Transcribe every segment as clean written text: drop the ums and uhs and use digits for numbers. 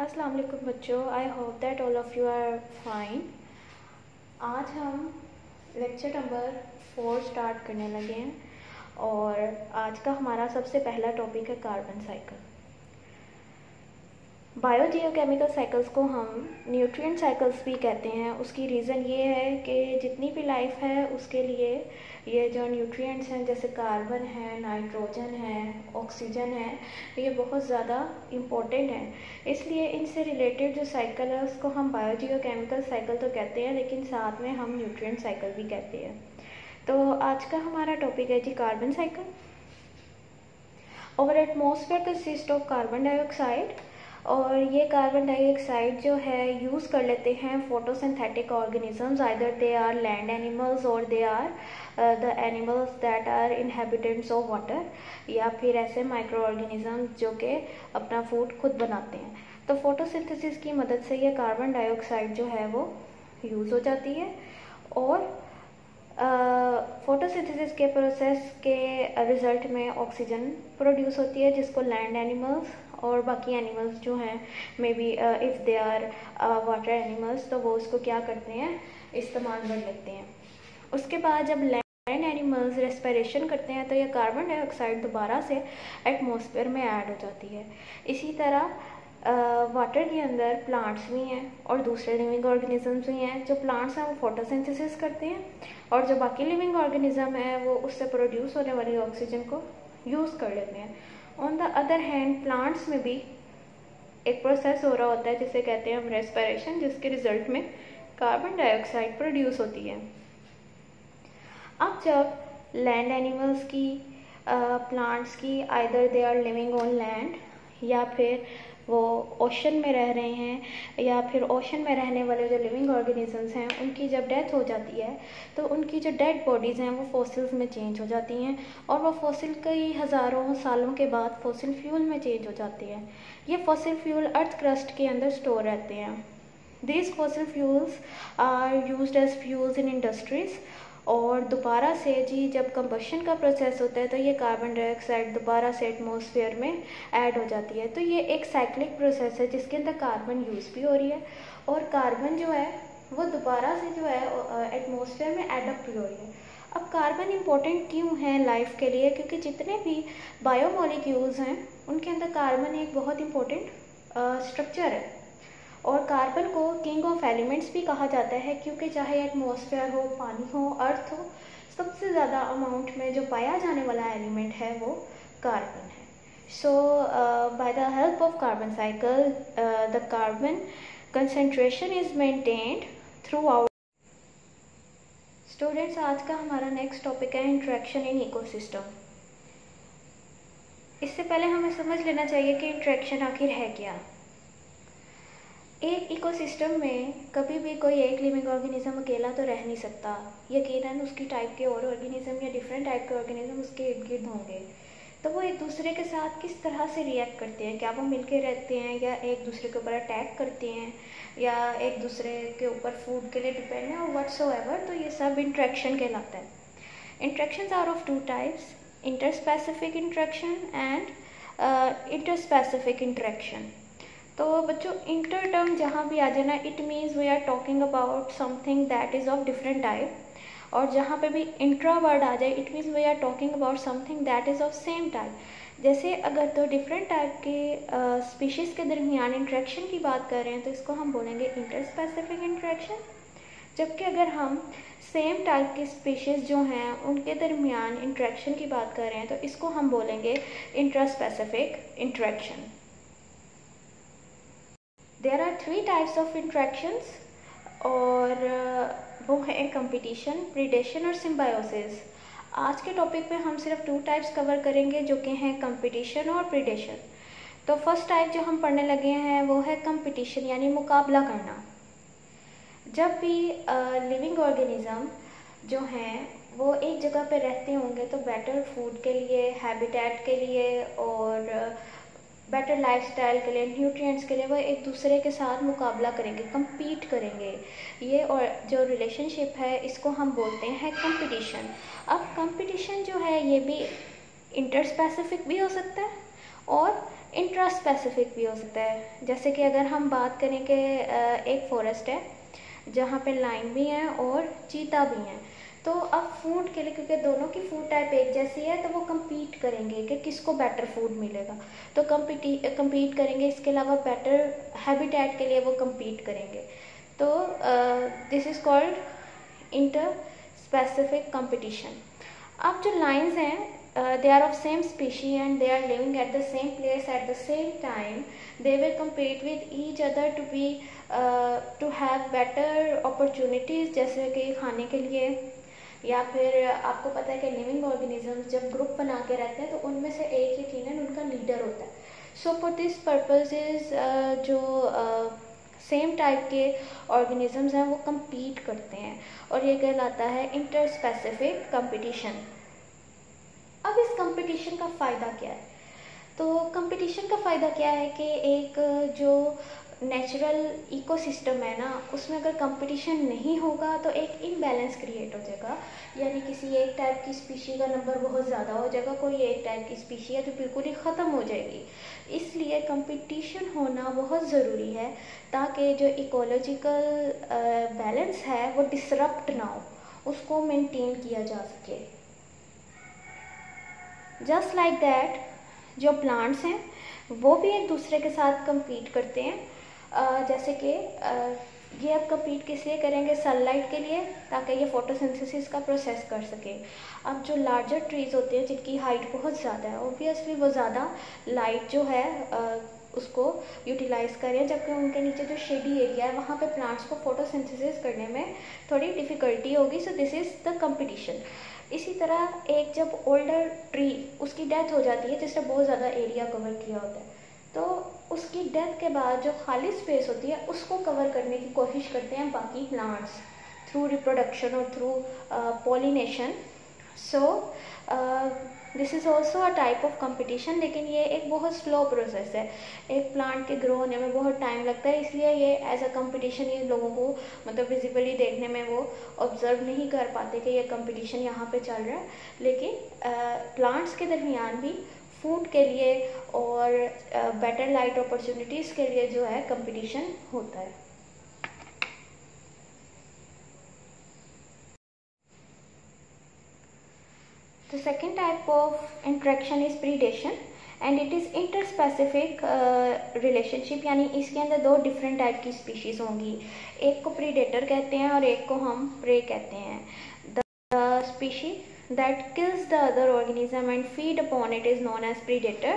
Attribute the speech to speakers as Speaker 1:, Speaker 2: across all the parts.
Speaker 1: अस्सलाम वालेकुम बच्चों, I hope that all of you are fine. आज हम लेक्चर नंबर 4 स्टार्ट करने लगे हैं और आज का हमारा सबसे पहला टॉपिक है कार्बन साइकिल। बायोजियोकेमिकल साइकिल्स को हम न्यूट्रिएंट साइकिल्स भी कहते हैं। उसकी रीज़न ये है कि जितनी भी लाइफ है उसके लिए ये जो न्यूट्रिएंट्स हैं जैसे कार्बन है, नाइट्रोजन है, ऑक्सीजन है, ये बहुत ज़्यादा इम्पोर्टेंट है। इसलिए इनसे रिलेटेड जो साइकिल है उसको हम बायोजियोकेमिकल साइकिल तो कहते हैं, लेकिन साथ में हम न्यूट्रिएंट साइकिल भी कहते हैं। तो आज का हमारा टॉपिक है जी कार्बन साइकिल। और atmosphere consist of carbon dioxide, और ये कार्बन डाइऑक्साइड जो है यूज़ कर लेते हैं photosynthetic organisms, either they are land animals और they are the animals that are inhabitants of water, या फिर ऐसे माइक्रो ऑर्गेनिजम्स जो कि अपना फूड खुद बनाते हैं। तो फोटोसिंथेसिस की मदद से ये कार्बन डाइऑक्साइड जो है वो यूज़ हो जाती है और फोटोसिंथेसिस के प्रोसेस के रिज़ल्ट में ऑक्सीजन प्रोड्यूस होती है, जिसको लैंड एनिमल्स और बाकी एनिमल्स जो हैं may be if they are water animals तो वो उसको क्या करते हैं, इस्तेमाल कर लेते हैं। उसके बाद जब लैंड एनिमल्स रेस्पिरेशन करते हैं तो ये कार्बन डाइऑक्साइड दोबारा से एटमॉस्फेयर में ऐड हो जाती है। इसी तरह वाटर के अंदर प्लांट्स भी हैं और दूसरे लिविंग ऑर्गेनिजम्स भी हैं। जो प्लांट्स हैं वो फोटोसिंथेसिस करते हैं और जो बाकी लिविंग ऑर्गेनिज्म है वो उससे प्रोड्यूस होने वाली ऑक्सीजन को यूज़ कर लेते हैं। On the other hand plants में भी एक प्रोसेस हो रहा होता है जिसे कहते हैं हम रेस्पिरेशन, जिसके रिजल्ट में कार्बन डाइऑक्साइड प्रोड्यूस होती है। अब जब लैंड एनिमल्स की, प्लांट्स की, either they are living on land या फिर वो ओशन में रह रहे हैं, या फिर ओशन में रहने वाले जो लिविंग ऑर्गेनिजम्स हैं उनकी जब डेथ हो जाती है तो उनकी जो डेड बॉडीज़ हैं वो फॉसिल्स में चेंज हो जाती हैं और वो फॉसिल कई हज़ारों सालों के बाद फॉसिल फ्यूल में चेंज हो जाती हैं। ये फॉसिल फ्यूल अर्थ क्रस्ट के अंदर स्टोर रहते हैं। These fossil fuels are used as fuels in industries, और दोबारा से जी जब कंबशन का प्रोसेस होता है तो ये कार्बन डाइऑक्साइड दोबारा से एटमॉस्फेयर में ऐड हो जाती है। तो ये एक साइक्लिक प्रोसेस है जिसके अंदर कार्बन यूज़ भी हो रही है और कार्बन जो है वो दोबारा से जो है एटमॉस्फेयर में एडप्ट भी हो रही है। अब कार्बन इम्पोर्टेंट क्यों है लाइफ के लिए? क्योंकि जितने भी बायोमोलिक्यूल्स हैं उनके अंदर कार्बन एक बहुत इम्पोर्टेंट स्ट्रक्चर है और कार्बन को किंग ऑफ एलिमेंट्स भी कहा जाता है, क्योंकि चाहे एटमॉस्फेयर हो, पानी हो, अर्थ हो, सबसे ज़्यादा अमाउंट में जो पाया जाने वाला एलिमेंट है वो कार्बन है। So by the help of carbon cycle the carbon concentration is maintained throughout. Students, आज का हमारा नेक्स्ट टॉपिक है इंटरेक्शन इन इकोसिस्टम। इससे पहले हमें समझ लेना चाहिए कि इंटरेक्शन आखिर है क्या। एक इकोसिस्टम में कभी भी कोई एक लिविंग ऑर्गेनिज्म अकेला तो रह नहीं सकता। यकीनन उसकी टाइप के और ऑर्गेनिज्म या डिफरेंट टाइप के ऑर्गेनिज्म उसके इर्द गिर्द होंगे। तो वो एक दूसरे के साथ किस तरह से रिएक्ट करते हैं, क्या वो मिलके रहते हैं या एक दूसरे के ऊपर अटैक करते हैं या एक दूसरे के ऊपर फूड के लिए डिपेंड है और व्हाटसोएवर, तो ये सब इंटरेक्शन कहलाता है। Interactions are of two types, interspecific interaction and interspecific interaction. तो बच्चों, इंटर टर्म जहाँ भी आ जाना, it means we are talking about something that is of different type, और जहाँ पे भी इंट्रा वर्ड आ जाए it means we are talking about something that is of same type. जैसे अगर तो डिफरेंट टाइप के स्पीशीज़ के दरमियान इंटरेक्शन की बात कर रहे हैं तो इसको हम बोलेंगे इंटरस्पेसिफिक इंटरेक्शन, जबकि अगर हम सेम टाइप की स्पीशीज़ जो हैं उनके दरमियान इंटरेक्शन की बात कर रहे हैं तो इसको हम बोलेंगे intraspecific interaction. There are 3 types of interactions, और वो है कंपटीशन, प्रीडेशन और सिम्बायोसिस। आज के टॉपिक पे हम सिर्फ 2 टाइप्स कवर करेंगे जो कि हैं कंपटीशन और प्रीडेशन। तो फर्स्ट टाइप जो हम पढ़ने लगे हैं वो है कंपटीशन, यानी मुकाबला करना। जब भी लिविंग ऑर्गेनिज्म जो हैं वो एक जगह पे रहते होंगे तो बेटर फूड के लिए, हैबिटेट के लिए और बेटर लाइफस्टाइल के लिए, न्यूट्रिएंट्स के लिए वो एक दूसरे के साथ मुकाबला करेंगे, compete करेंगे। ये और जो रिलेशनशिप है इसको हम बोलते हैं कंपटीशन। अब कंपटीशन जो है ये भी इंटरस्पेसिफिक भी हो सकता है और इंट्रा स्पेसिफिक भी हो सकता है। जैसे कि अगर हम बात करें कि एक फॉरेस्ट है जहाँ पे लाइन भी हैं और चीता भी हैं, तो अब फूड के लिए, क्योंकि दोनों की फूड टाइप एक जैसी है, तो वो कम्पीट करेंगे कि किसको बेटर फूड मिलेगा। तो कम्पीट करेंगे। इसके अलावा बेटर हैबिटेट के लिए वो कम्पीट करेंगे। तो this is called inter specific competition. अब जो लाइन्स हैं, they are of same species and they are living at the same place at the same time. They will compete with each other to have better opportunities, जैसे कि खाने के लिए, या फिर आपको पता है कि लिविंग ऑर्गेनिजम्स जब ग्रुप बना के रहते हैं तो उनमें से एक यकीनन उनका लीडर होता है। सो फॉर दिस पर्पसेस जो सेम टाइप के ऑर्गेनिजम्स हैं वो compete करते हैं, और ये कहलाता है इंटर स्पेसिफिक कंपटीशन। अब इस कंपटीशन का फ़ायदा क्या है? तो कंपटीशन का फ़ायदा क्या है कि एक जो नेचुरल इकोसिस्टम है ना, उसमें अगर कंपटीशन नहीं होगा तो एक इम्बैलेंस क्रिएट हो जाएगा। यानी किसी एक टाइप की स्पीशी का नंबर बहुत ज़्यादा हो जाएगा, कोई एक टाइप की स्पीशी है तो बिल्कुल ही ख़त्म हो जाएगी। इसलिए कंपटीशन होना बहुत ज़रूरी है ताकि जो इकोलॉजिकल बैलेंस है वो डिसरप्ट ना हो, उसको मेंटेन किया जा सके। जस्ट लाइक दैट जो प्लांट्स हैं वो भी एक दूसरे के साथ compete करते हैं। जैसे कि ये अब compete किस लिए करेंगे? सनलाइट के लिए, ताकि ये फोटोसिंथेसिस का प्रोसेस कर सके। अब जो लार्जर ट्रीज होते हैं जिनकी हाइट बहुत ज़्यादा है, ऑब्वियसली वो ज़्यादा लाइट जो है उसको यूटिलाइज़ करें, जबकि उनके नीचे जो शेडी एरिया है वहाँ पे प्लांट्स को फोटोसिंथेसिस करने में थोड़ी डिफ़िकल्टी होगी। So this is the competition. इसी तरह एक जब ओल्डर ट्री उसकी डेथ हो जाती है, जिसने बहुत ज़्यादा एरिया कवर किया होता है, तो उसकी डेथ के बाद जो खाली स्पेस होती है उसको कवर करने की कोशिश करते हैं बाकी प्लांट्स थ्रू रिप्रोडक्शन और through pollination. So this is also a type of competition, लेकिन ये एक बहुत स्लो प्रोसेस है। एक प्लांट के ग्रो होने में बहुत टाइम लगता है, इसलिए ये एज अ कंपटीशन ये लोगों को मतलब विजिबली देखने में वो ऑब्जर्व नहीं कर पाते कि ये कंपटीशन यहाँ पे चल रहा है। लेकिन प्लांट्स के दरमियान भी फूड के लिए और बेटर लाइट अपॉर्चुनिटीज़ के लिए जो है कंपटीशन होता है। The second type of interaction is predation and it is interspecific relationship, यानी इसके अंदर दो डिफरेंट टाइप की स्पीशीज़ होंगी। एक को प्रीडेटर कहते हैं और एक को हम प्रे कहते हैं। The species that kills the other organism and feed upon it is known as predator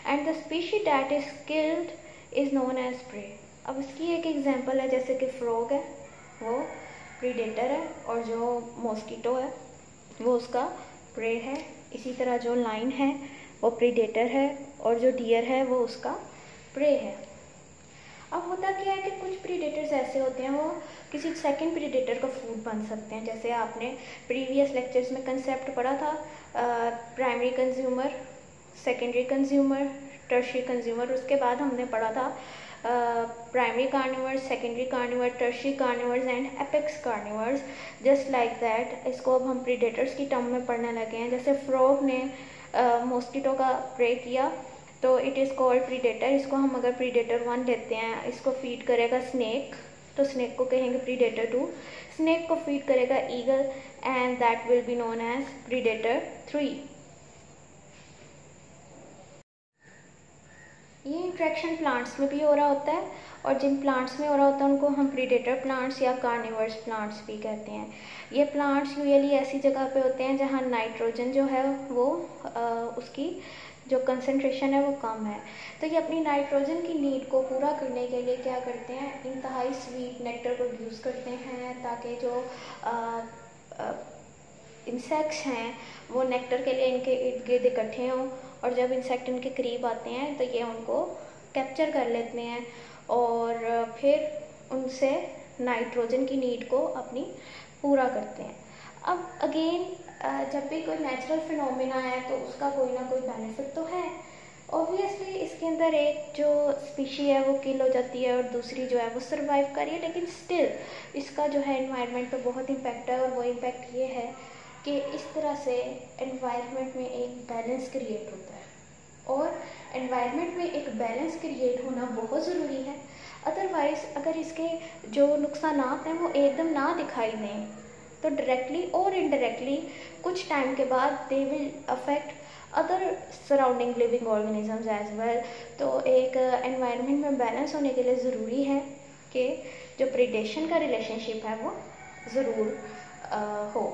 Speaker 1: and the species that is killed is known as prey। अब इसकी एक एग्जांपल है, जैसे कि फ्रॉग है वो प्रीडेटर है और जो मॉस्किटो है वो उसका प्रे है। इसी तरह जो लाइन है वो प्रीडेटर है और जो डियर है वो उसका प्रे है। अब होता क्या है कि कुछ प्रीडेटर्स ऐसे होते हैं वो किसी सेकंड प्रीडेटर का फूड बन सकते हैं। जैसे आपने प्रीवियस लेक्चर्स में कंसेप्ट पढ़ा था primary consumer, secondary consumer, tertiary consumer. उसके बाद हमने पढ़ा था primary carnivores, secondary carnivore, tertiary carnivores and apex carnivores. Just like that इसको अब हम प्रीडेटर्स की टर्म में पढ़ने लगे हैं। जैसे फ्रॉग ने मॉस्किटो का प्रे किया तो इट इज़ कॉल्ड प्रीडेटर। इसको हम अगर प्रीडेटर 1 लेते हैं, इसको फीड करेगा स्नेक तो स्नेक को कहेंगे प्रीडेटर 2। स्नेक को फीड करेगा eagle and that will be known as predator 3। ये इंट्रैक्शन प्लांट्स में भी हो रहा होता है और जिन प्लांट्स में हो रहा होता है उनको हम प्रीडेटर प्लांट्स या कार्निवर्स प्लांट्स भी कहते हैं। ये प्लांट्स यूजुअली ऐसी जगह पे होते हैं जहाँ नाइट्रोजन जो है वो उसकी जो कंसंट्रेशन है वो कम है। तो ये अपनी नाइट्रोजन की नीड को पूरा करने के लिए क्या करते हैं, इंतहाई स्वीट नेक्टर प्रोड्यूस करते हैं ताकि जो इंसेक्ट्स हैं वो नेक्टर के लिए इनके इर्द गिर्द इकट्ठे हों और जब इंसेक्ट इनके करीब आते हैं तो ये उनको कैप्चर कर लेते हैं और फिर उनसे नाइट्रोजन की नीड को अपनी पूरा करते हैं। अब अगेन जब भी कोई नेचुरल फिनोमेना है तो उसका कोई ना कोई बेनिफिट तो है। ऑब्वियसली इसके अंदर एक जो स्पीशी है वो किल हो जाती है और दूसरी जो है वो सर्वाइव कर रही है, लेकिन स्टिल इसका जो है एनवायरनमेंट पे बहुत इम्पैक्ट है और वो इम्पैक्ट ये है कि इस तरह से एनवायरनमेंट में एक बैलेंस क्रिएट होता है। और एनवायरनमेंट में एक बैलेंस क्रिएट होना बहुत ज़रूरी है। अदरवाइज़ अगर इसके जो नुकसानात हैं वो एकदम ना दिखाई दें तो डायरेक्टली और इनडायरेक्टली कुछ टाइम के बाद they will affect other surrounding living organisms as well. तो एक एनवायरनमेंट में बैलेंस होने के लिए ज़रूरी है कि जो प्रीडेशन का रिलेशनशिप है वो ज़रूर हो।